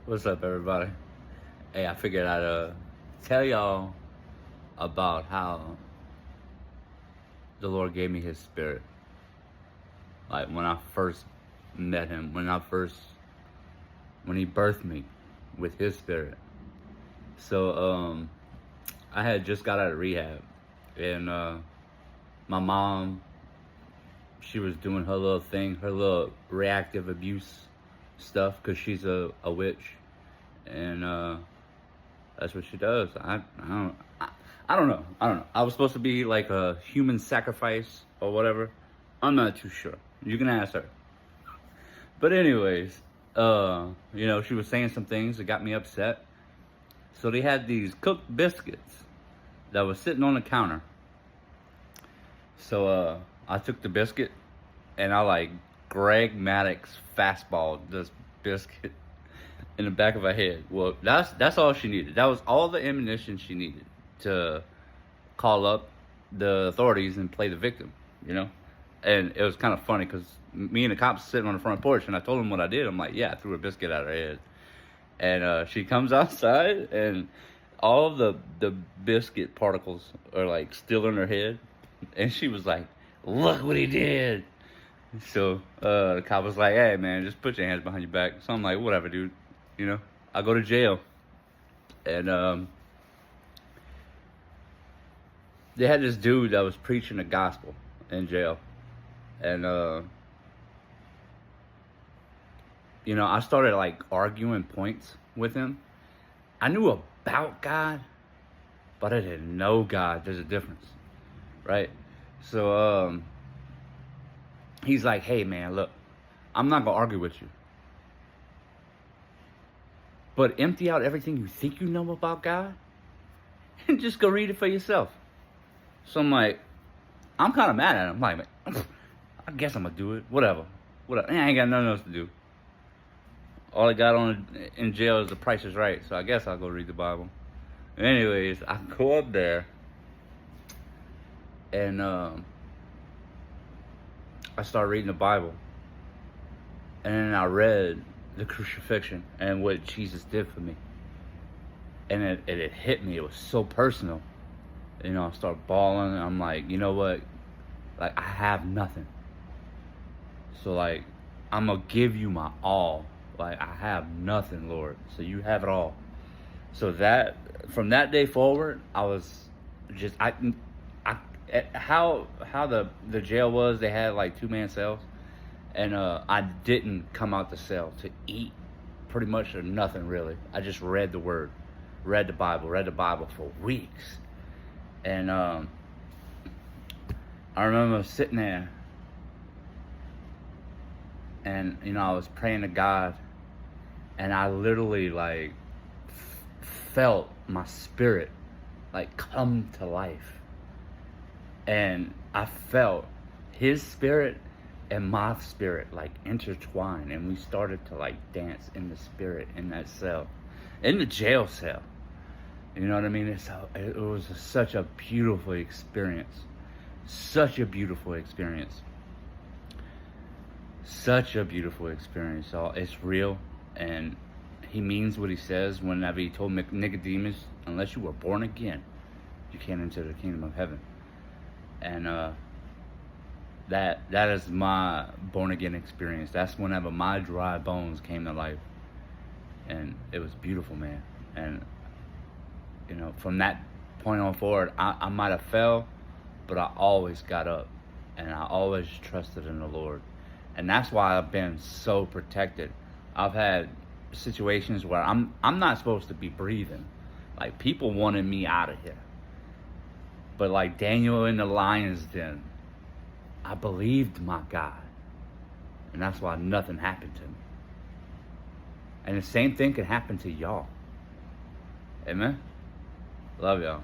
What's up, everybody? Hey, I figured I'd tell y'all about how the Lord gave me His Spirit. Like when I first met Him, when He birthed me with His Spirit. So I had just got out of rehab, and my mom, she was doing her little thing, her little reactive abuse stuff, because she's a witch, and that's what she does. I don't know. I was supposed to be like a human sacrifice or whatever. I'm not too sure. You can ask her. But anyways, she was saying some things that got me upset. So they had these cooked biscuits that was sitting on the counter. So I took the biscuit and I like Greg Maddox fastball this biscuit in the back of her head. Well, that's all she needed. That was all the ammunition she needed to call up the authorities and play the victim, And it was kind of funny because me and the cops were sitting on the front porch, and I told them what I did. I'm like, yeah, I threw a biscuit at her head. And she comes outside, and all the biscuit particles are like still in her head. And she was like, look what he did. So the cop was like, hey, man, just put your hands behind your back. So I'm like, whatever, dude. I go to jail. And they had this dude that was preaching the gospel in jail. And, I started like arguing points with him. I knew about God, but I didn't know God. There's a difference, right? So he's like, hey, man, look, I'm not going to argue with you, but empty out everything you think you know about God and just go read it for yourself. So I'm like, I'm kind of mad at him. I'm like, I guess I'm going to do it. Whatever. I ain't got nothing else to do. All I got on in jail is The Price is Right. So I guess I'll go read the Bible. Anyways, I go up there. And I start reading the Bible. And then I read the crucifixion and what Jesus did for me. And it hit me. It was so personal. I start bawling. And I'm like, you know what? Like, I have nothing. So, like, I'm going to give you my all. Like, I have nothing, Lord. So you have it all. So from that day forward, I was just, how the jail was, they had like 2-man cells. And I didn't come out the cell to eat pretty much or nothing really. I just read the word, read the Bible for weeks. And I remember sitting there and, I was praying to God, and I literally like felt my spirit like come to life. And I felt His spirit and my spirit like intertwine, and we started to like dance in the spirit in that cell, in the jail cell. You know what I mean? It was such a beautiful experience. Such a beautiful experience. It's real, and He means what He says whenever He told Nicodemus, unless you were born again, you can't enter the kingdom of heaven. And that is my born again experience. That's whenever my dry bones came to life. And it was beautiful, man. And from that point on forward, I might have fell, but I always got up, and I always trusted in the Lord. And that's why I've been so protected. I've had situations where I'm not supposed to be breathing. Like, people wanted me out of here. But like Daniel in the lion's den, I believed my God. And that's why nothing happened to me. And the same thing can happen to y'all. Amen? Love y'all.